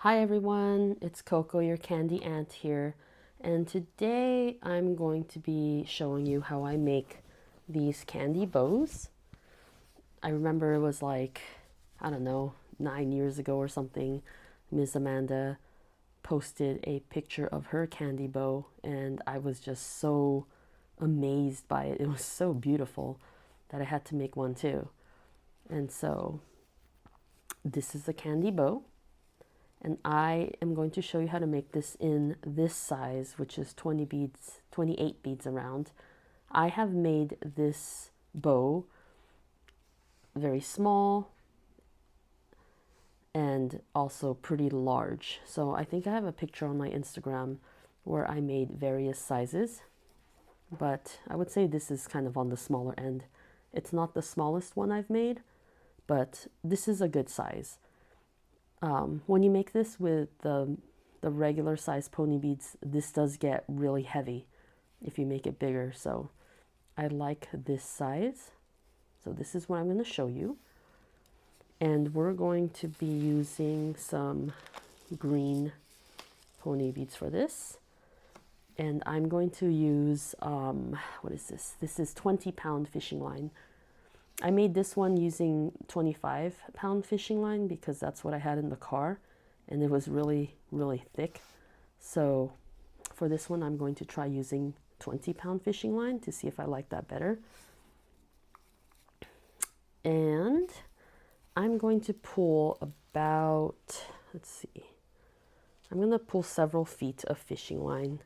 Hi everyone, it's Coco, your candy aunt here, and today I'm going to be showing you how I make these candy bows. I remember it was like, I don't know, 9 years ago or something, Ms. Amanda posted a picture of her candy bow, and I was just so amazed by it. It was so beautiful that I had to make one too. And so, this is a candy bow. And I am going to show you how to make this in this size, which is 20 beads, 28 beads around. I have made this bow very small and also pretty large. So I think I have a picture on my Instagram where I made various sizes, but I would say this is kind of on the smaller end. It's not the smallest one I've made, but this is a good size. When you make this with the regular size pony beads, this does get really heavy if you make it bigger. So I like this size. So this is what I'm going to show you. And we're going to be using some green pony beads for this. And I'm going to use, what is this? This is 20-pound fishing line. I made this one using 25-pound fishing line because that's what I had in the car, and it was really, really thick. So for this one, I'm going to try using 20-pound fishing line to see if I like that better. And I'm going to pull about, let's see, I'm going to pull several feet of fishing line.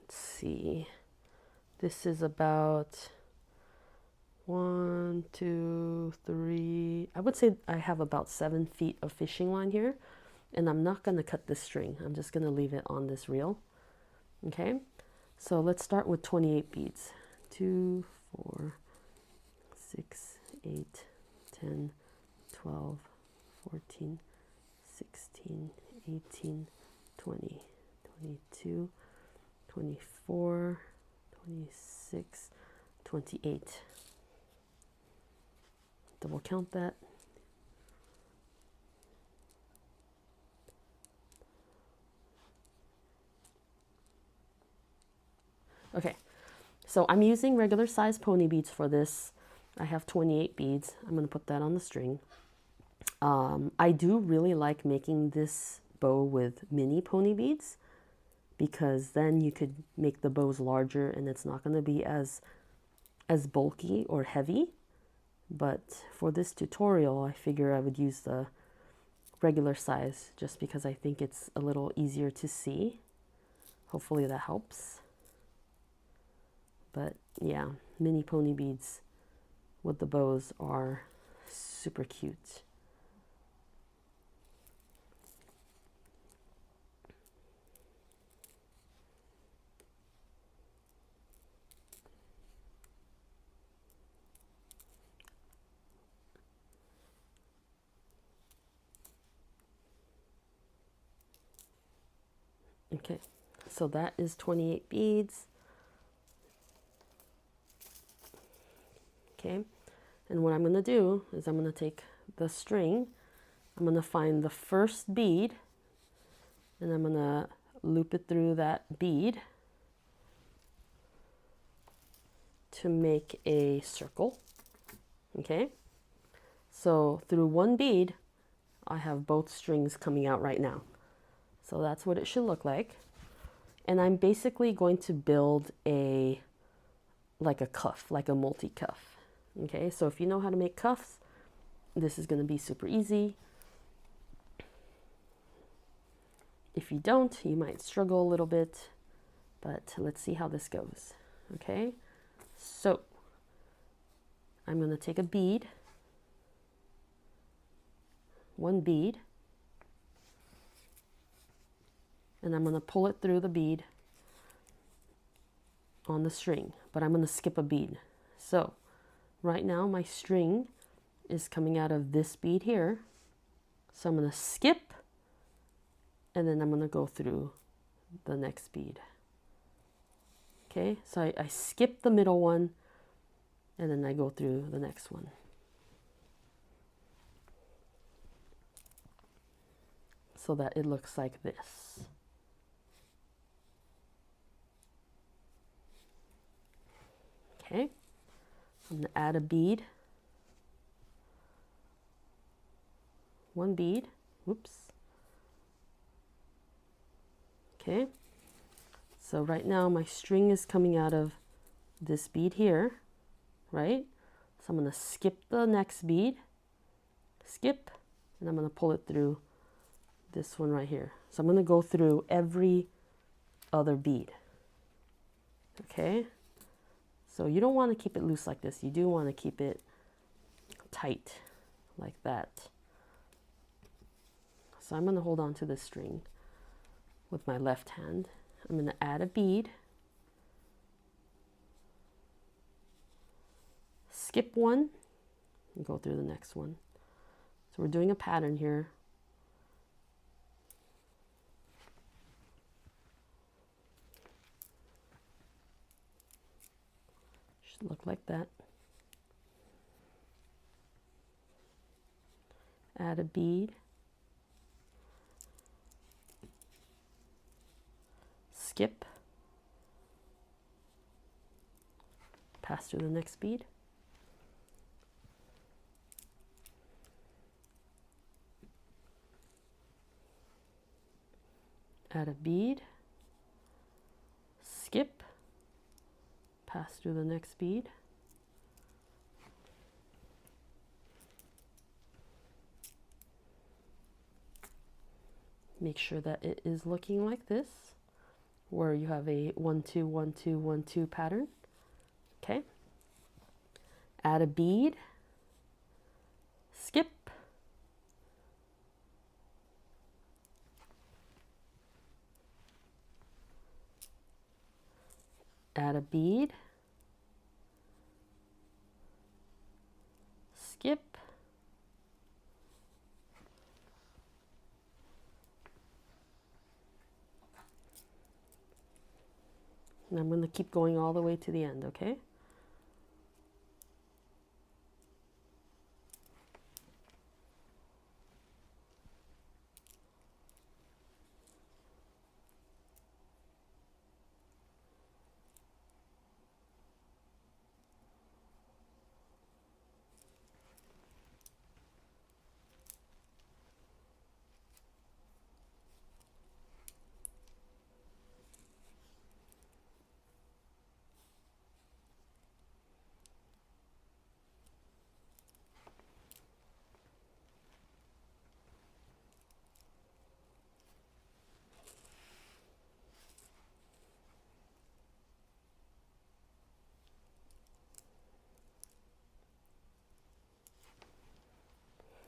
Let's see. This is about 1, 2, 3. I would say I have about 7 feet of fishing line here, and I'm not going to cut this string. I'm just going to leave it on this reel. Okay, so let's start with 28 beads. 2, 4, 6, 8, 10, 12, 14, 16, 18, 20, 22, 24, 26, 28. Double count that. Okay, so I'm using regular size pony beads for this. I have 28 beads. I'm going to put that on the string. I do really like making this bow with mini pony beads because then you could make the bows larger and it's not going to be as bulky or heavy. But for this tutorial, I figure I would use the regular size just because I think it's a little easier to see. Hopefully that helps. But yeah, mini pony beads with the bows are super cute. Okay, so that is 28 beads. Okay, and what I'm going to do is I'm going to take the string, I'm going to find the first bead, and I'm going to loop it through that bead to make a circle. Okay, so through one bead, I have both strings coming out right now. So that's what it should look like. And I'm basically going to build like a cuff, like a multi-cuff. Okay, so if you know how to make cuffs, this is going to be super easy. If you don't, you might struggle a little bit, but let's see how this goes. Okay, so I'm going to take a bead, one bead, and I'm going to pull it through the bead on the string, but I'm going to skip a bead. So right now my string is coming out of this bead here. So I'm going to skip, and then I'm going to go through the next bead. Okay, so I skip the middle one, and then I go through the next one. so that it looks like this. Okay, I'm going to add a bead, one bead, whoops. Okay, so right now my string is coming out of this bead here, right? So I'm going to skip the next bead, skip, and I'm going to pull it through this one right here. So I'm going to go through every other bead. Okay, so you don't want to keep it loose like this. You do want to keep it tight like that. So I'm going to hold on to this string with my left hand. I'm going to add a bead, skip one, and go through the next one. So we're doing a pattern here. Should look like that. Add a bead, skip, pass through the next bead, add a bead, skip, pass through the next bead, make sure that it is looking like this, where you have a 1 2 1 2 1 2 pattern. Okay, add a bead, skip, add a bead, skip, and I'm going to keep going all the way to the end, okay?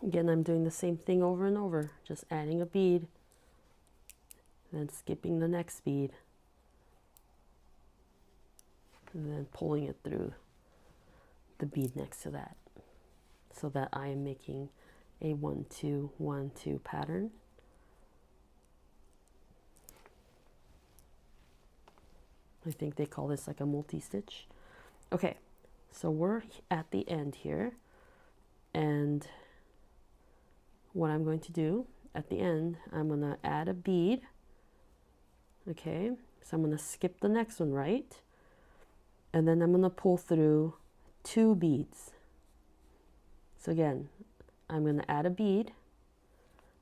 Again, I'm doing the same thing over and over, just adding a bead, then skipping the next bead, and then pulling it through the bead next to that, so that I am making a 1 2 1 2 pattern. I think they call this like a multi-stitch. Okay, so we're at the end here, and what I'm going to do at the end, I'm going to add a bead. Okay, so I'm going to skip the next one, right? And then I'm going to pull through 2 beads. So again, I'm going to add a bead,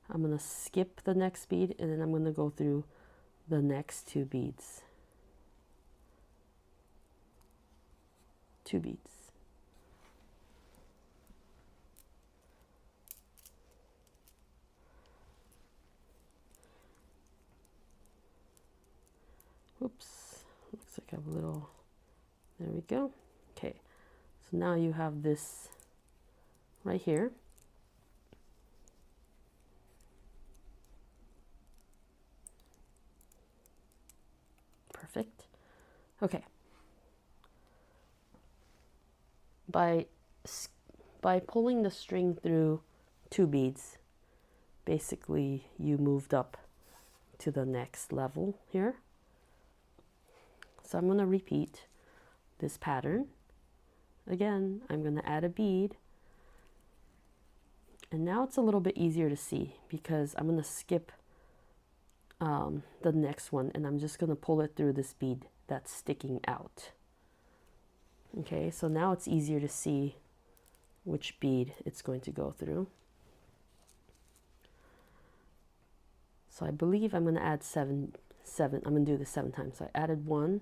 I'm going to skip the next bead, and then I'm going to go through the next 2 beads. 2 beads. Oops, looks like I have a little, there we go. Okay, so now you have this right here. Perfect. Okay. By pulling the string through 2 beads, basically you moved up to the next level here. So I'm going to repeat this pattern. Again, I'm going to add a bead. And now it's a little bit easier to see because I'm going to skip the next one, and I'm just going to pull it through this bead that's sticking out. Okay, so now it's easier to see which bead it's going to go through. So I believe I'm going to add seven. I'm going to do this 7 times. So I added 1.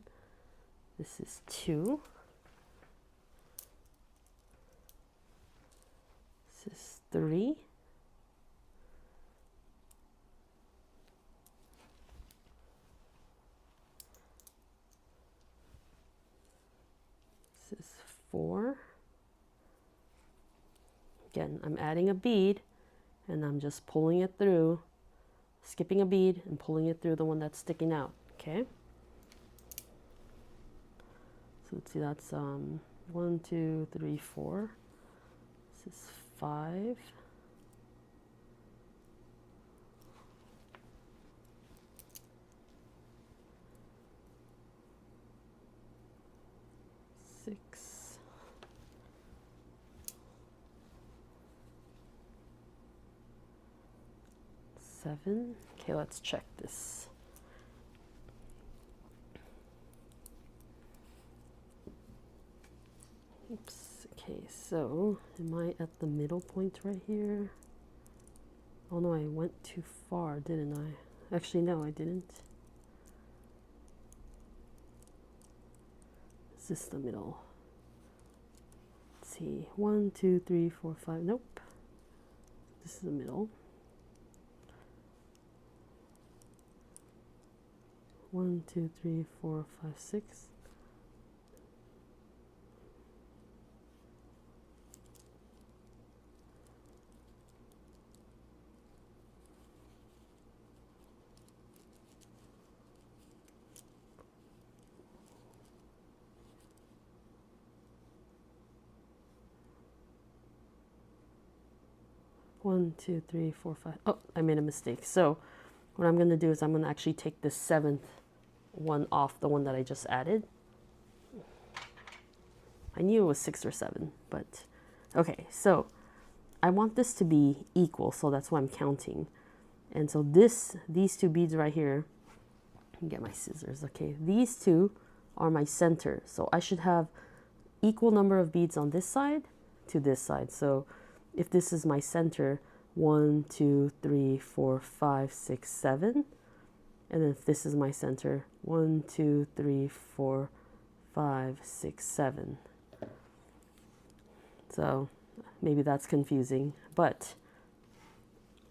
This is 2. This is 3. This is 4. Again, I'm adding a bead and I'm just pulling it through, skipping a bead and pulling it through the one that's sticking out. Okay. So let's see, that's 1, 2, 3, 4. This is 5. Six. 7. Okay, let's check this. Oops. Okay, so am I at the middle point right here? Oh no, I went too far, didn't I? Actually, no, I didn't. Is this the middle? Let's see. 1, 2, 3, 4, 5. Nope. This is the middle. 1, 2, 3, 4, 5, 6. One, two, three, four, five. Oh, I made a mistake. So what I'm going to do is I'm going to actually take the 7th one off, the one that I just added. I knew it was 6 or 7, but okay. So I want this to be equal, so that's why I'm counting. And so these 2 beads right here, I can get my scissors. Okay, these 2 are my center, so I should have equal number of beads on this side to this side. So if this is my center, 1, 2, 3, 4, 5, 6, 7. And then if this is my center, 1, 2, 3, 4, 5, 6, 7. So maybe that's confusing, but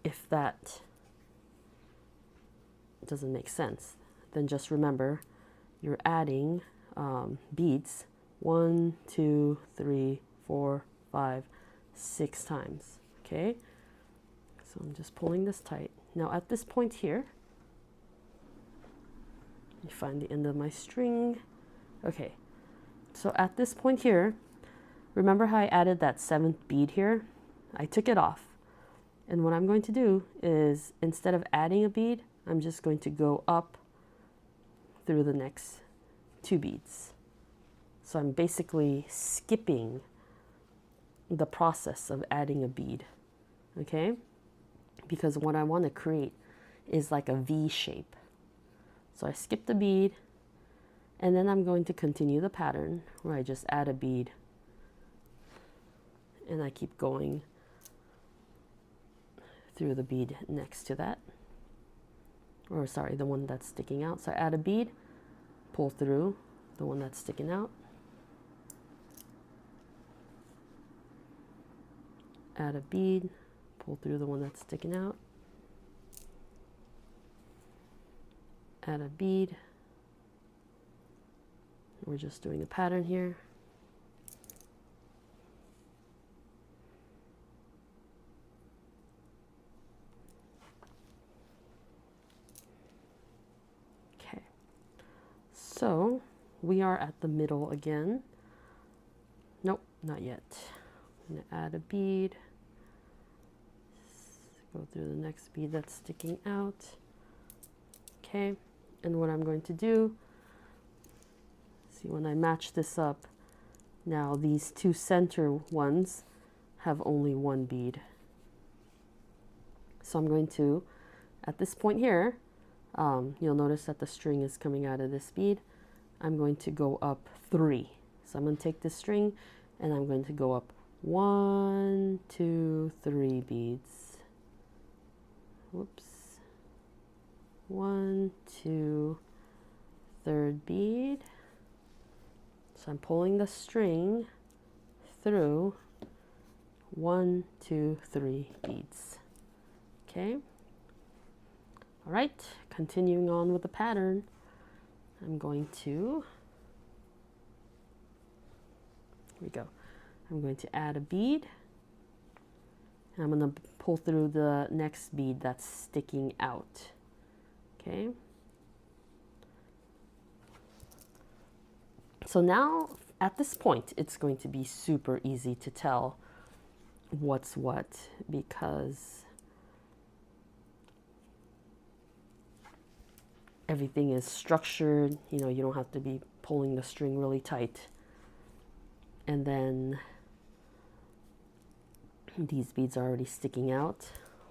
if that doesn't make sense, then just remember you're adding beads 1, 2, 3, 4, 5, 6 times. Okay, so I'm just pulling this tight. Now at this point here, let me find the end of my string. Okay, so at this point here, remember how I added that 7th bead here? I took it off, and what I'm going to do is, instead of adding a bead, I'm just going to go up through the next 2 beads. So I'm basically skipping the process of adding a bead, okay? Because what I want to create is like a V shape. So I skip the bead, and then I'm going to continue the pattern where I just add a bead, and I keep going through the bead next to that, or sorry, the one that's sticking out. So I add a bead, pull through the one that's sticking out, add a bead, pull through the one that's sticking out, add a bead. We're just doing a pattern here. Okay, so we are at the middle again. Nope, not yet. I'm going to add a bead, go through the next bead that's sticking out. Okay, and what I'm going to do, see, when I match this up, now these 2 center ones have only 1 bead. So I'm going to, at this point here, You'll notice that the string is coming out of this bead. I'm going to go up 3. So I'm going to take this string and I'm going to go up 1, 2, 3 beads. Whoops. 1, 2, third bead. So I'm pulling the string through 1, 2, 3 beads. Okay. All right, continuing on with the pattern, I'm going to, here we go. I'm going to add a bead. And I'm going to pull through the next bead that's sticking out. Okay. So now at this point, it's going to be super easy to tell what's what, because everything is structured. You know, you don't have to be pulling the string really tight. And then these beads are already sticking out,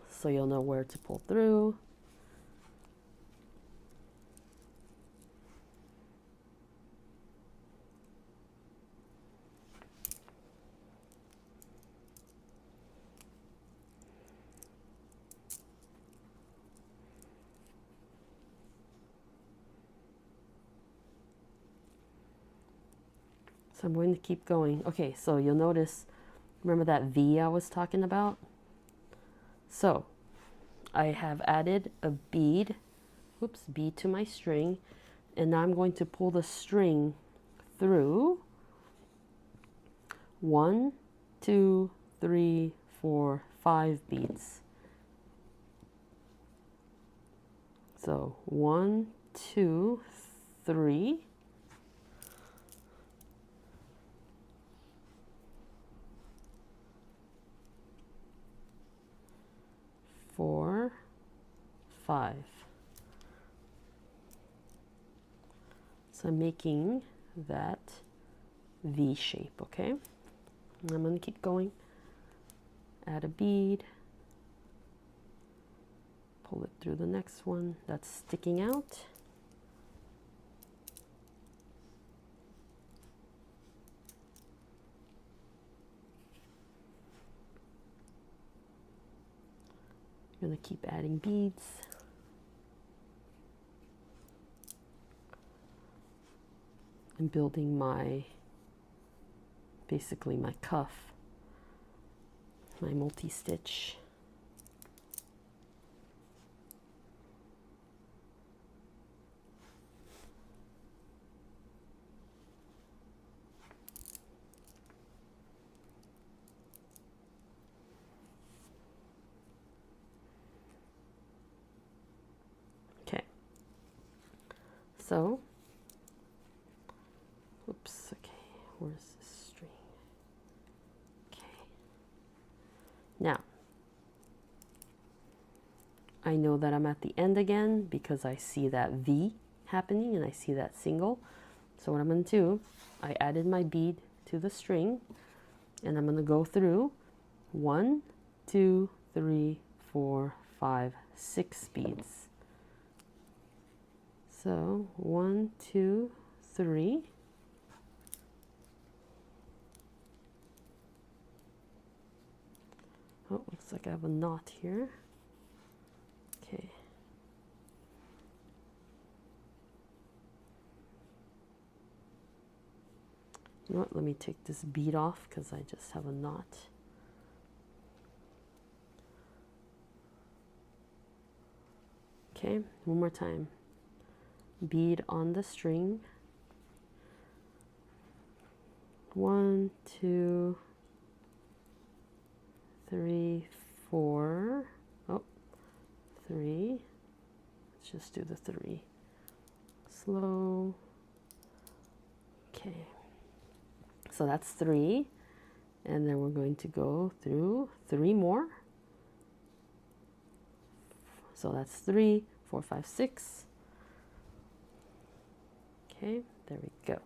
so you'll know where to pull through. So I'm going to keep going. Okay, so you'll notice, remember that V I was talking about? So I have added a bead, bead to my string, and now I'm going to pull the string through 1, 2, 3, 4, 5 beads. So 1, 2, 3. 4, 5. So I'm making that V shape, okay? And I'm going to keep going. Add a bead. Pull it through the next one that's sticking out. I'm going to keep adding beads. And building my, basically my cuff, my multi-stitch. Okay, so okay, where's this string? Okay. Now, I know that I'm at the end again because I see that V happening and I see that single. So what I'm going to do, I added my bead to the string and I'm going to go through 1, 2, 3, 4, 5, 6 beads. So 1, 2, 3. Oh, looks like I have a knot here. Okay. You know what? Let me take this bead off because I just have a knot. Okay, one more time. Bead on the string. 1, 2, 3, 4. Oh, 3. Let's just do the 3. Slow. Okay. So that's 3. And then we're going to go through 3 more. So that's 3, 4, 5, 6. Okay, there we go.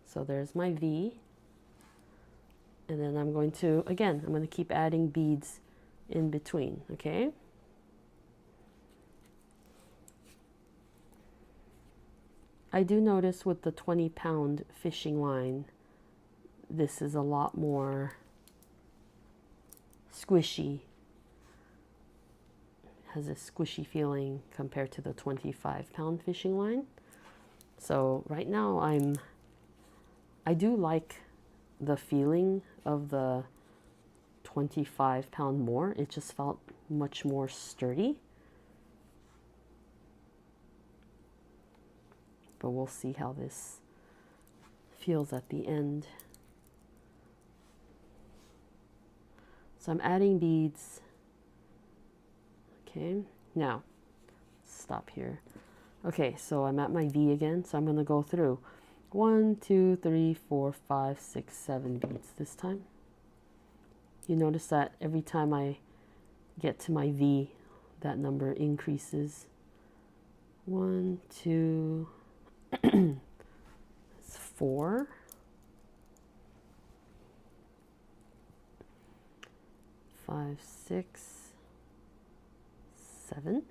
So there's my V. And then I'm going to, again, I'm going to keep adding beads in between, okay? I do notice with the 20-pound fishing line, this is a lot more squishy. Has a squishy feeling compared to the 25-pound fishing line. So right now I do like the feeling of the 25-pound more. It just felt much more sturdy. But we'll see how this feels at the end. So I'm adding beads. Okay, now stop here. Okay, so I'm at my V again, so I'm going to go through 1, 2, 3, 4, 5, 6, 7 beads this time. You notice that every time I get to my V, that number increases. 1, 2, 4, 5, 6, 7.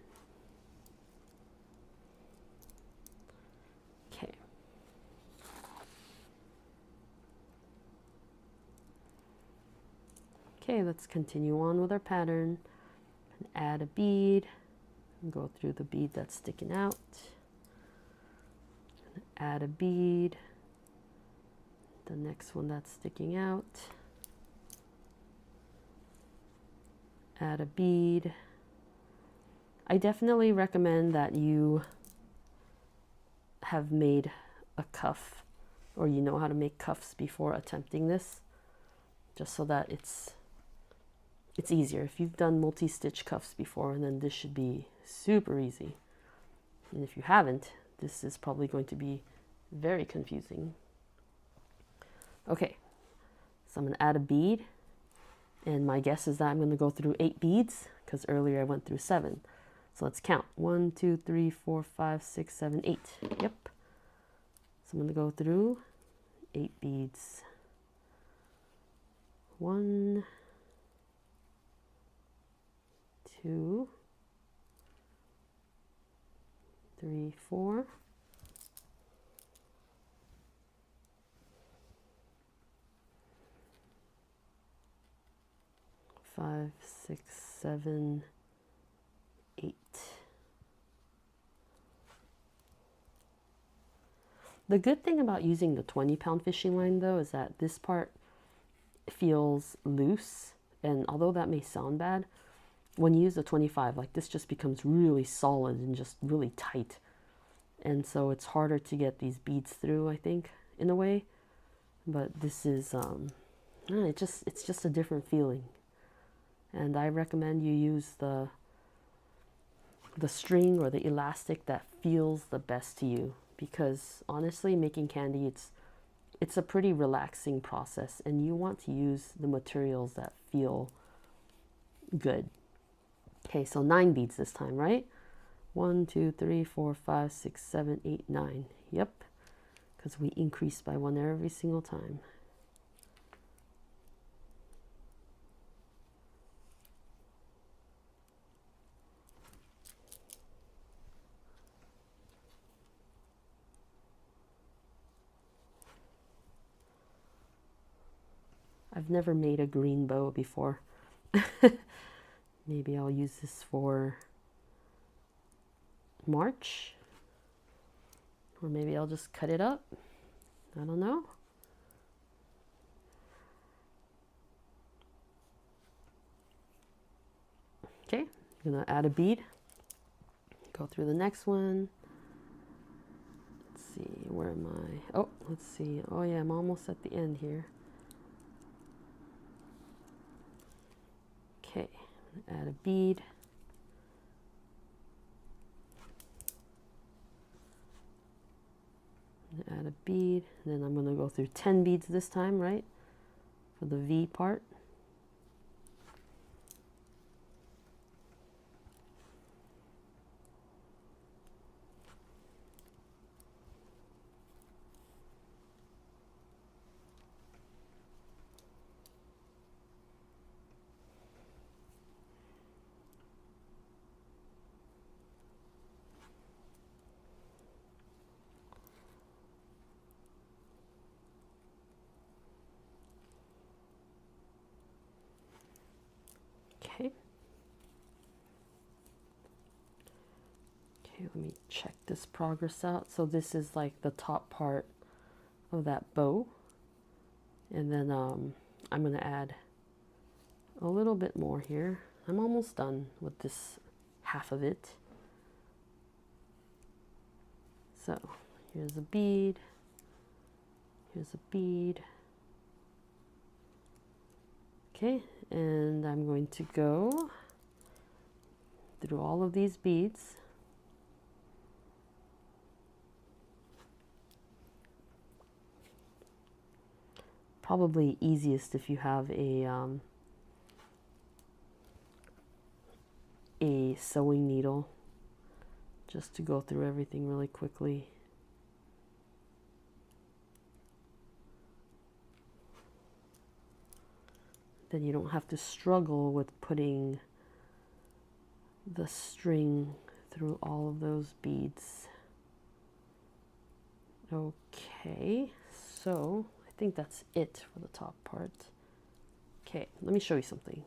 Okay. Okay, let's continue on with our pattern and add a bead and go through the bead that's sticking out. Add a bead, the next one that's sticking out. Add a bead. I definitely recommend that you have made a cuff, or you know how to make cuffs before attempting this, just so that it's easier. If you've done multi-stitch cuffs before, then this should be super easy. And if you haven't, this is probably going to be very confusing. Okay, so I'm going to add a bead, and my guess is that I'm going to go through 8 beads, because earlier I went through 7. So let's count. 1, 2, 3, 4, 5, 6, 7, 8. Yep. So I'm going to go through 8 beads. 1, 2, 3, 4. 5, 6, 7, 8. The good thing about using the 20-pound fishing line, though, is that this part feels loose, and although that may sound bad, when you use the 25, like, this just becomes really solid and just really tight, and so it's harder to get these beads through, I think, in a way. But this is it's just a different feeling, and I recommend you use the string or the elastic that feels the best to you, because honestly, making candy, it's a pretty relaxing process, and you want to use the materials that feel good. Okay, so 9 beads this time, right? 1, 2, 3, 4, 5, 6, 7, 8, 9. Yep, because we increase by 1 every single time. I've never made a green bow before. Maybe I'll use this for March, or maybe I'll just cut it up. I don't know. Okay, I'm gonna add a bead, go through the next one. Let's see, where am I? Oh, let's see. Oh yeah, I'm almost at the end here. Okay, add a bead. Add a bead, and then I'm going to go through 10 beads this time, right? For the V part. Okay. Okay, let me check this progress out. So this is like the top part of that bow. And then I'm going to add a little bit more here. I'm almost done with this half of it. So here's a bead. Here's a bead. Okay, and I'm going to go through all of these beads. Probably easiest if you have a sewing needle, just to go through everything really quickly. Then you don't have to struggle with putting the string through all of those beads. Okay, so I think that's it for the top part. Okay, let me show you something.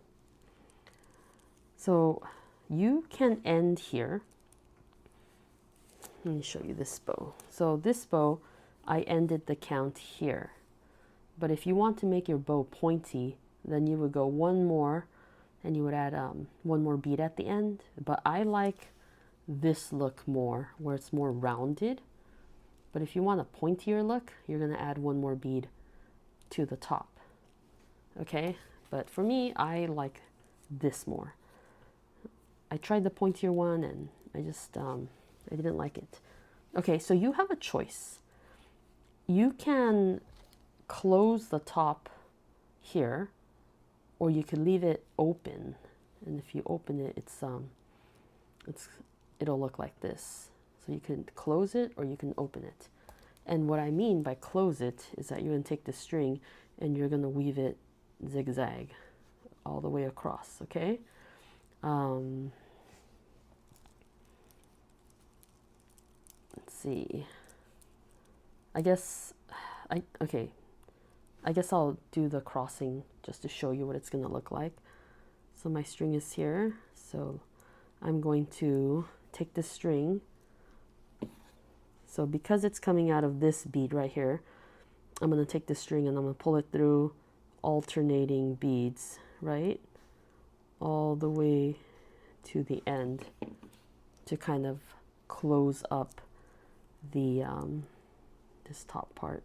So you can end here. Let me show you this bow. So this bow, I ended the count here. But if you want to make your bow pointy, then you would go one more and you would add one more bead at the end. But I like this look more, where it's more rounded. But if you want a pointier look, you're going to add one more bead to the top. Okay, but for me, I like this more. I tried the pointier one and I just I didn't like it. Okay, so you have a choice. You can close the top here, or you could leave it open. And if you open it, it'll look like this. So you can close it or you can open it. And what I mean by close it is that you're going to take the string and you're going to weave it zigzag all the way across, okay? Let's see. I guess I'll do the crossing just to show you what it's going to look like. So my string is here. So I'm going to take this string. So because it's coming out of this bead right here, I'm going to take this string and I'm going to pull it through alternating beads, right? All the way to the end to kind of close up the this top part.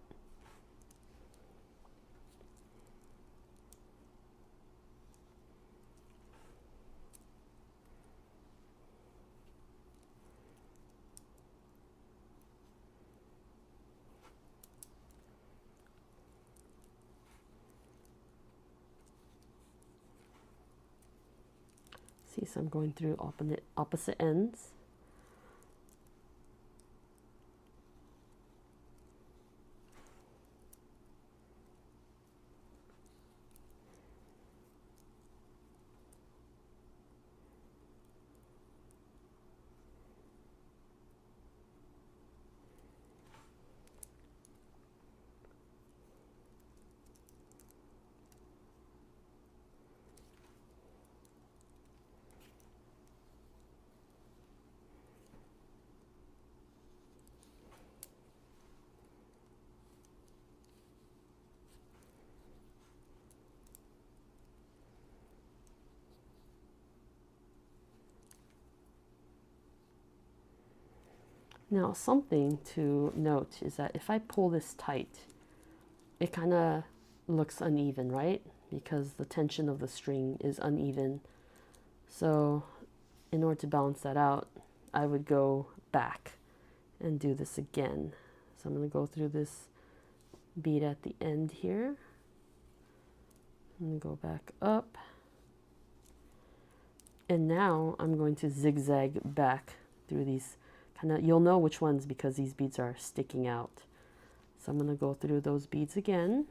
See, so I'm going through opposite ends. Now, something to note is that if I pull this tight, it kind of looks uneven, right? Because the tension of the string is uneven. So in order to balance that out, I would go back and do this again. So I'm going to go through this bead at the end here and go back up. And now I'm going to zigzag back through these you'll know which ones because these beads are sticking out. So I'm going to go through those beads again.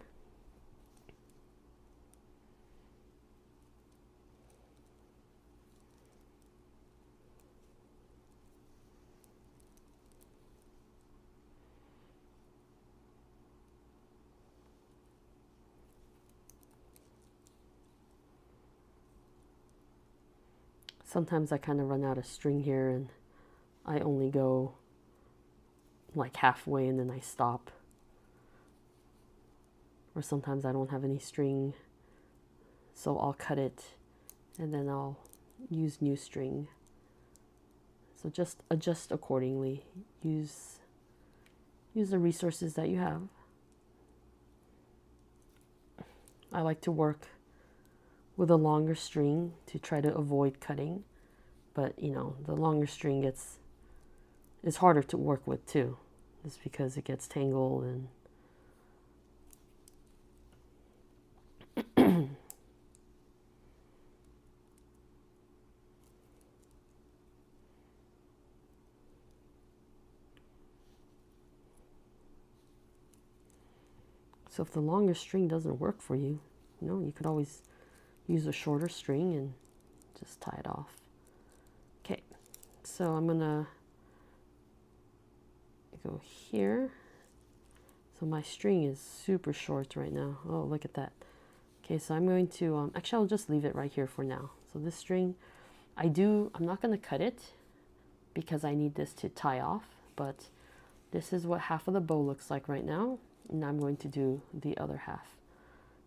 Sometimes I kind of run out of string here and I only go like halfway and then I stop. Or sometimes I don't have any string, so I'll cut it and then I'll use new string. So just adjust accordingly. Use the resources that you have. I like to work with a longer string to try to avoid cutting, but you know, the longer string is harder to work with too, just because it gets tangled and so if the longer string doesn't work for you, you know, you could always use a shorter string and just tie it off. Okay, so I'm gonna go here. So my string is super short right now. Oh, look at that. Okay, so I'm going to, actually I'll just leave it right here for now. So this string, I'm not gonna cut it because I need this to tie off, but this is what half of the bow looks like right now. And I'm going to do the other half.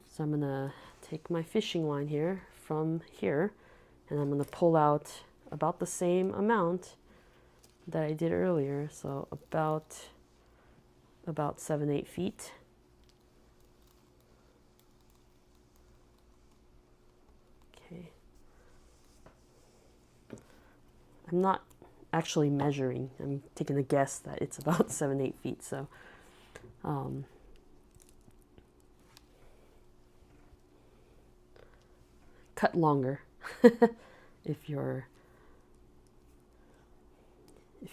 So I'm gonna take my fishing line here from here, and I'm gonna pull out about the same amount that I did earlier. So about 7-8 feet. Okay. I'm not actually measuring. I'm taking a guess that it's about 7-8 feet. So cut longer if you're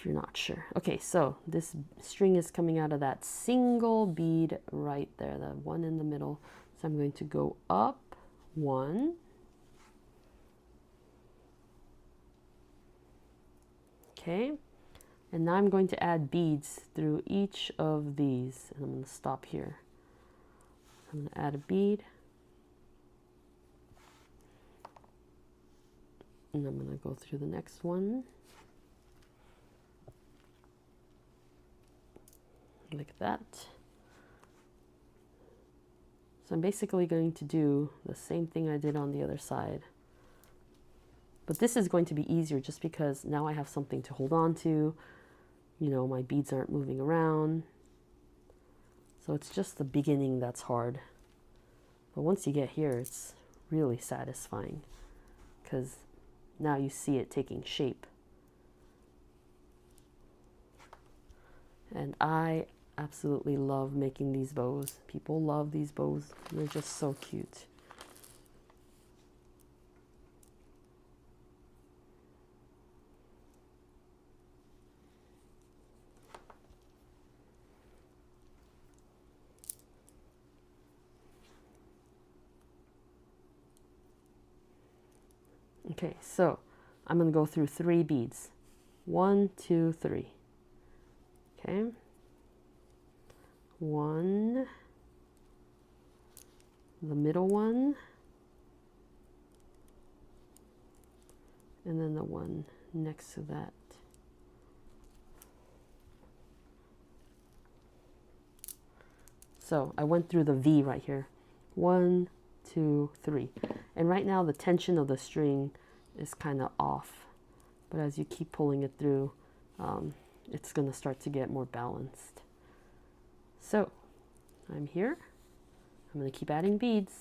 not sure. Okay, so this string is coming out of that single bead right there, the one in the middle. So I'm going to go up one, okay, and now I'm going to add beads through each of these, and I'm going to stop here. I'm going to add a bead, and I'm going to go through the next one. Like that. So I'm basically going to do the same thing I did on the other side. But this is going to be easier just because now I have something to hold on to. You know, my beads aren't moving around. So it's just the beginning that's hard. But once you get here, it's really satisfying because now you see it taking shape. And I absolutely love making these bows. People love these bows. They're just so cute. Okay, so I'm going to go through 3 beads. 1, 2, 3. Okay. 1, the middle one, and then the one next to that. So I went through the V right here. 1, 2, 3. And right now the tension of the string is kind of off. But as you keep pulling it through, it's going to start to get more balanced. So I'm here. I'm going to keep adding beads.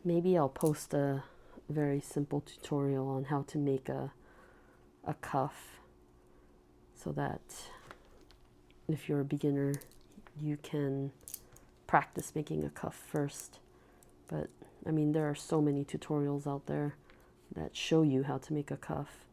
Maybe I'll post a very simple tutorial on how to make a cuff so that if you're a beginner, you can practice making a cuff first. But I mean, there are so many tutorials out there that show you how to make a cuff.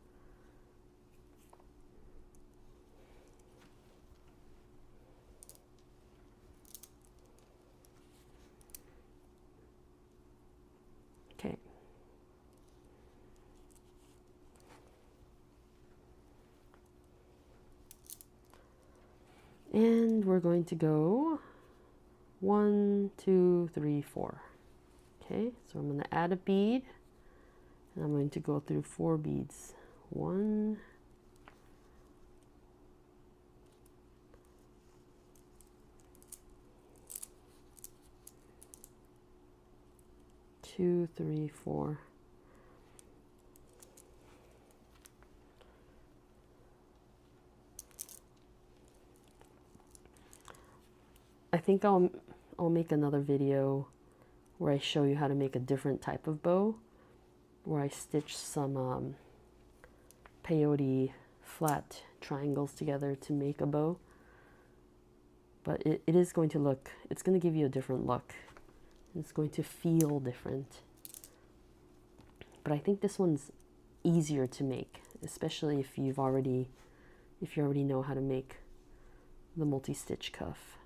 And we're going to go 1, 2, 3, 4. Okay, so I'm going to add a bead, and I'm going to go through 4 beads. 1, 2, 3, 4. I think I'll make another video where I show you how to make a different type of bow, where I stitch some peyote flat triangles together to make a bow. But it is going to look, it's going to give you a different look. It's going to feel different. But I think this one's easier to make, especially if you already know how to make the multi-stitch cuff.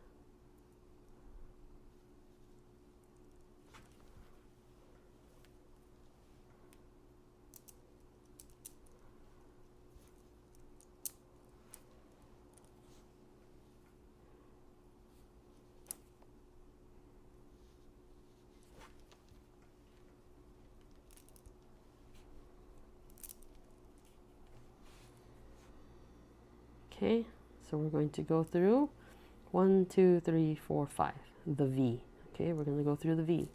Okay, so we're going to go through 1, 2, 3, 4, 5, the V. Okay, we're going to go through the V.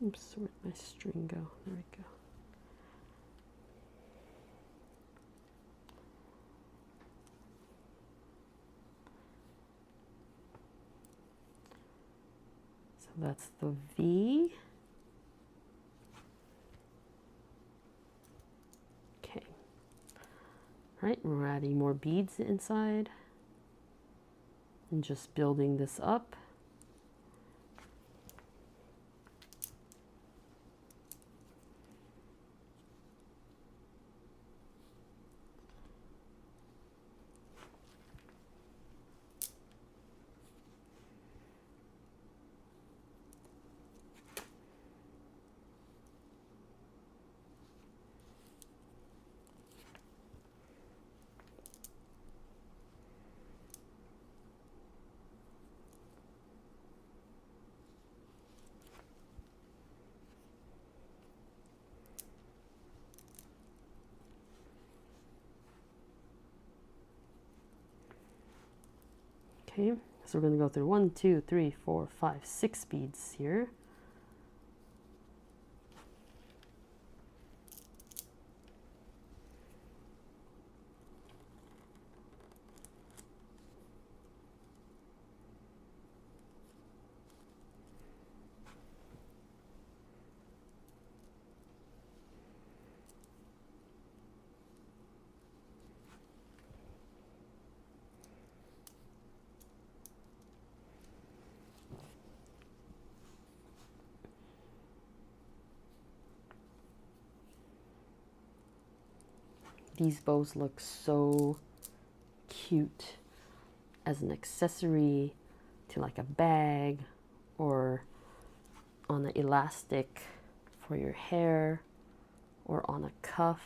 Oops, where'd my string go? There we go. So that's the V. Okay. All right, we're adding more beads inside and just building this up. Okay, so we're going to go through 1, 2, 3, 4, 5, 6 beads here. These bows look so cute as an accessory to like a bag or on an elastic for your hair or on a cuff.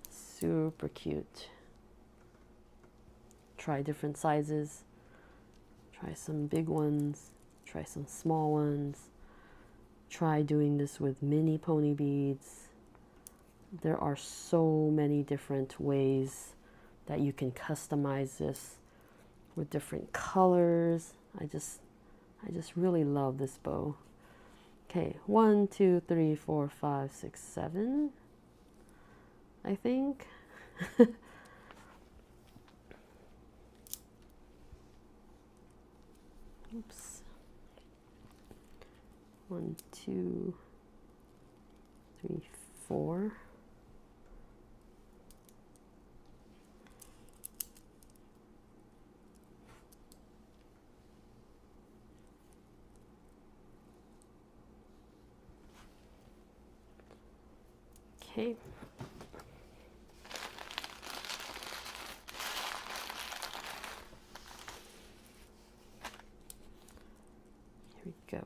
Super cute. Try different sizes. Try some big ones. Try some small ones. Try doing this with mini pony beads. There are so many different ways that you can customize this with different colors. I just really love this bow. Okay, 1, 2, 3, 4, 5, 6, 7, I think. Oops. 1, 2, 3, 4. Okay. Here we go.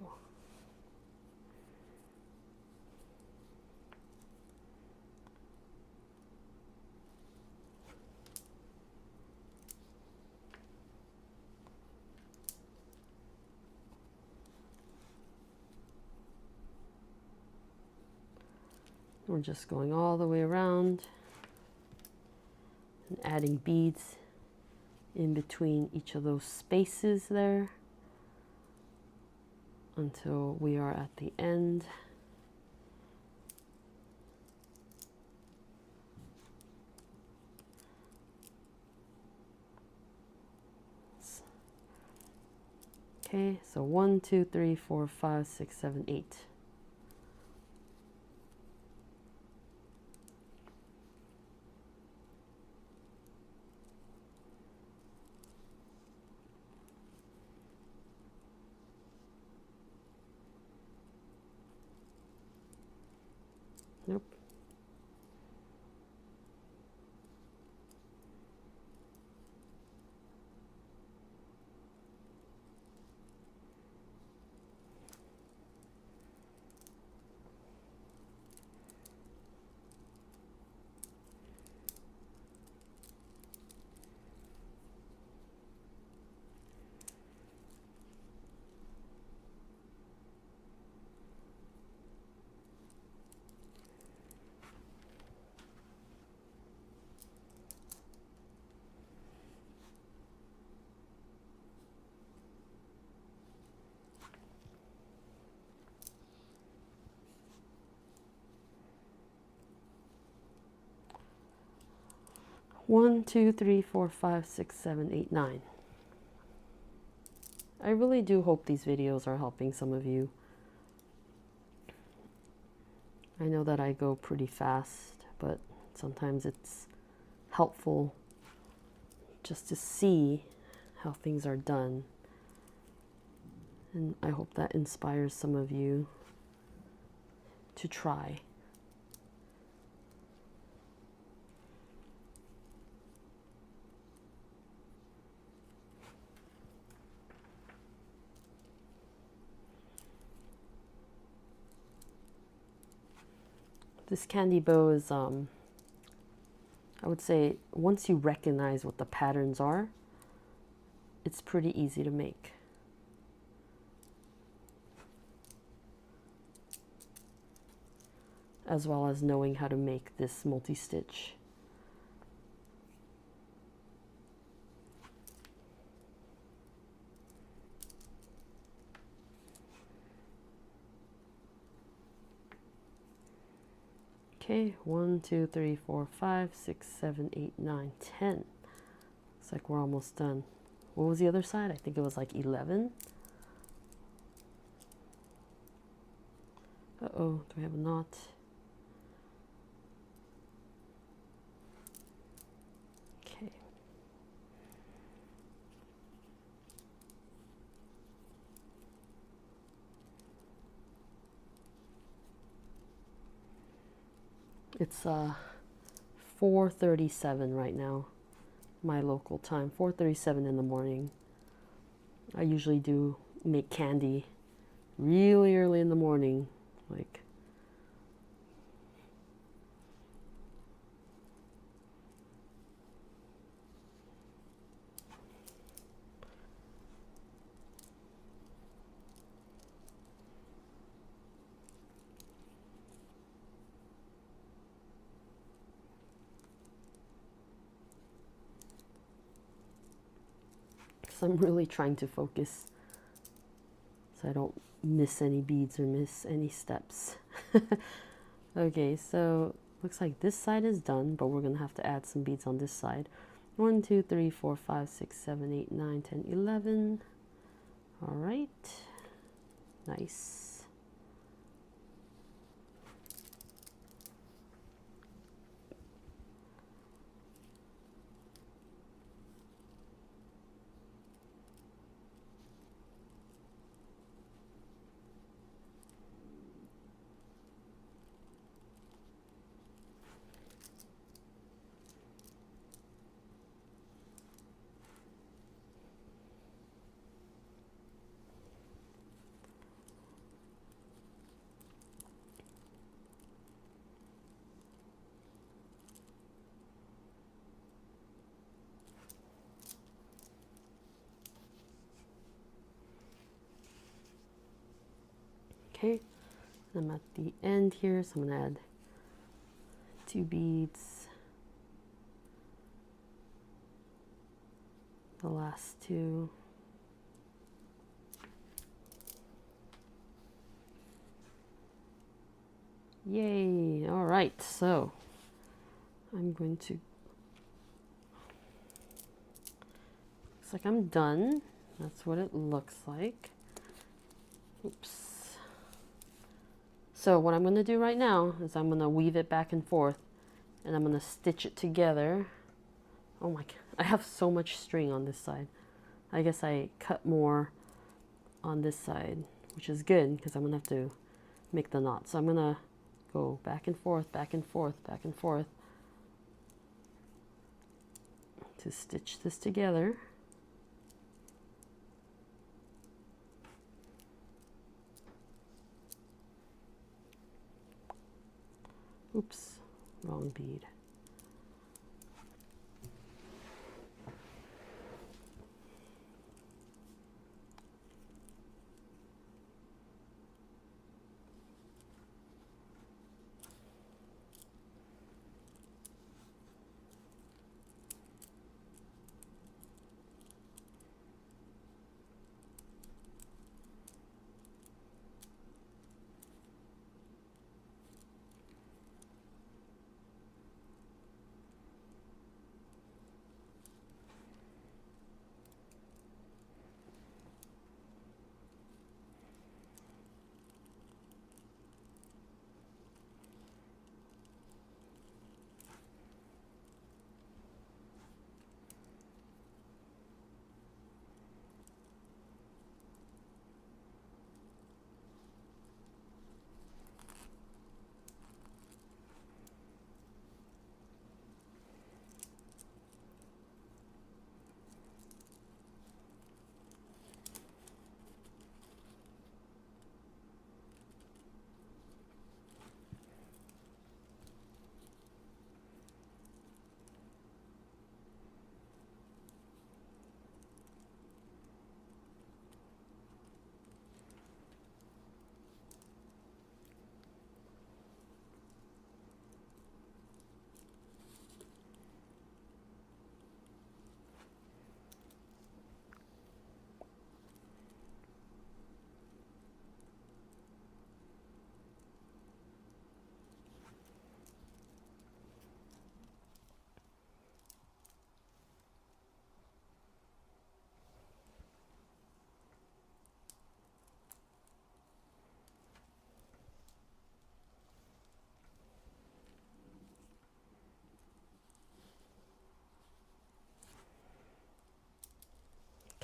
We're just going all the way around and adding beads in between each of those spaces there until we are at the end. Okay, so 1, 2, 3, 4, 5, 6, 7, 8. Nope. One, two, three, four, five, six, seven, eight, 9. I really do hope these videos are helping some of you. I know that I go pretty fast, but sometimes it's helpful just to see how things are done. And I hope that inspires some of you to try. This Kandi Bow is, I would say, once you recognize what the patterns are, it's pretty easy to make. As well as knowing how to make this multi-stitch. Okay, 1, 2, 3, 4, 5, 6, 7, 8, 9, 10. Looks like we're almost done. What was the other side? I think it was like 11. Uh-oh, do we have a knot? Okay. It's 4:37 right now, my local time, 4:37 in the morning. I usually do make candy really early in the morning, like I'm really trying to focus so I don't miss any beads or miss any steps. Okay, so looks like this side is done, but we're gonna have to add some beads on this side. 1, 2, 3, 4, 5, 6, 7, 8, 9, 10, 11. All right, nice. Okay, I'm at the end here, so I'm gonna add 2 beads, the last 2. Yay! All right, so I'm going to, looks like I'm done. That's what it looks like. Oops. So what I'm going to do right now is I'm going to weave it back and forth, and I'm going to stitch it together. Oh my God, I have so much string on this side. I guess I cut more on this side, which is good because I'm going to have to make the knot. So I'm going to go back and forth, back and forth, back and forth to stitch this together. Oops, wrong bead.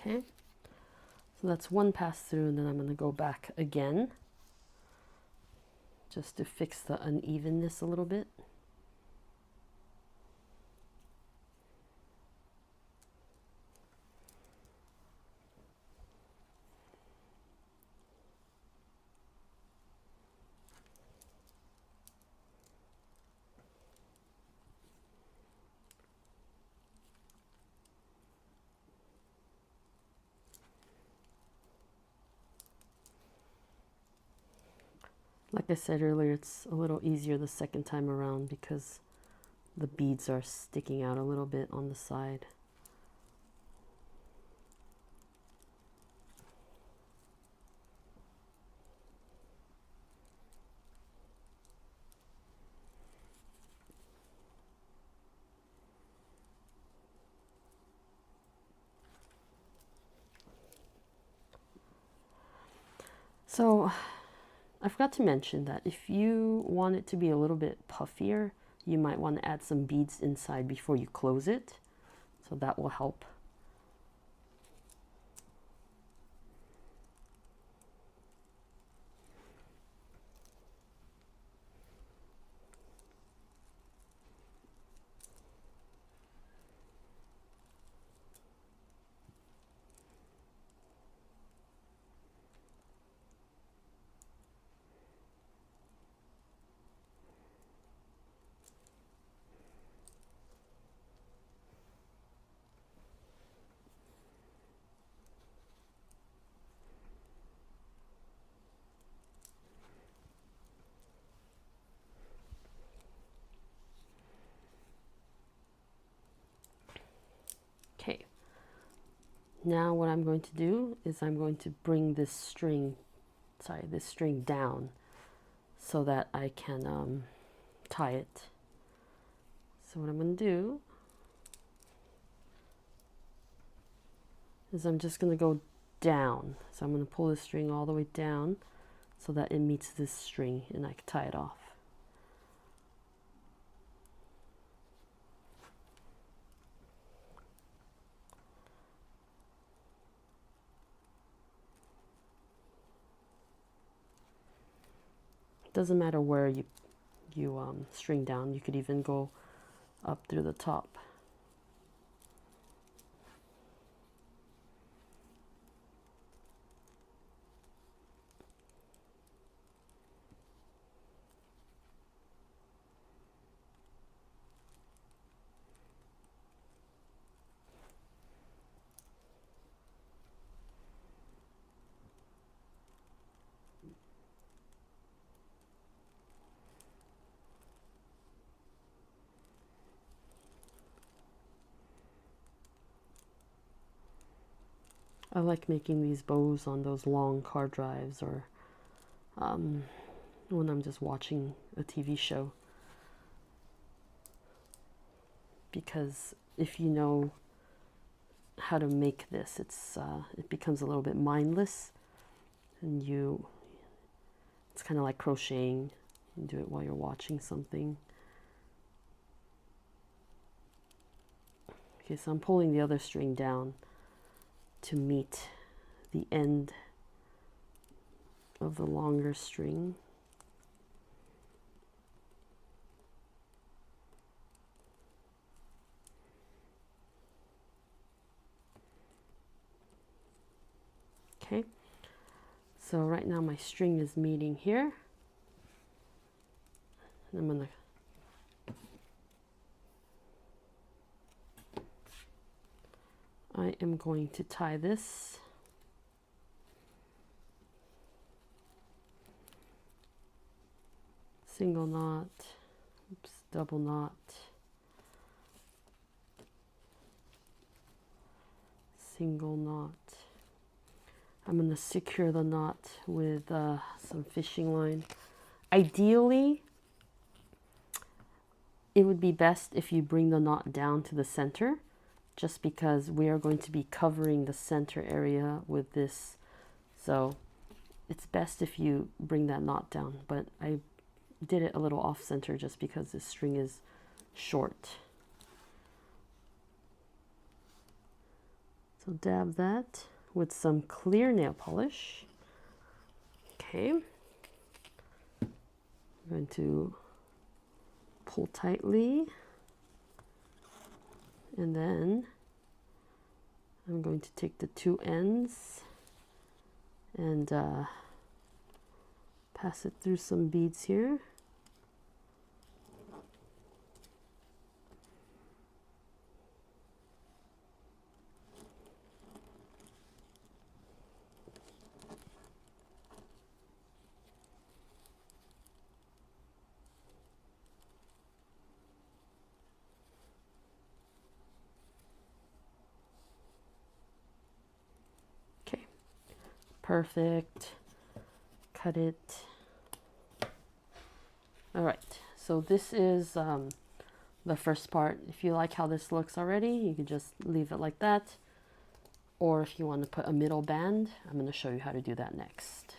Okay, so that's one pass through, and then I'm going to go back again just to fix the unevenness a little bit. Like I said earlier, it's a little easier the second time around because the beads are sticking out a little bit on the side. So I forgot to mention that if you want it to be a little bit puffier, you might want to add some beads inside before you close it. So that will help. Now what I'm going to do is I'm going to bring this string down so that I can tie it. So what I'm going to do is I'm just going to go down. So I'm going to pull the string all the way down so that it meets this string and I can tie it off. It doesn't matter where you string down. You could even go up through the top. I like making these bows on those long car drives or when I'm just watching a TV show. Because if you know how to make this, it becomes a little bit mindless, and it's kind of like crocheting. You do it while you're watching something. Okay, so I'm pulling the other string down to meet the end of the longer string. Okay, so right now my string is meeting here. And I am going to tie this. Single knot, oops, double knot, single knot. I'm going to secure the knot with some fishing line. Ideally, it would be best if you bring the knot down to the center, just because we are going to be covering the center area with this. So it's best if you bring that knot down, but I did it a little off center just because this string is short. So dab that with some clear nail polish. Okay. I'm going to pull tightly, and then I'm going to take the two ends and pass it through some beads here. Okay, perfect. Cut it. All right, so this is the first part. If you like how this looks already, you can just leave it like that. Or if you want to put a middle band, I'm going to show you how to do that next.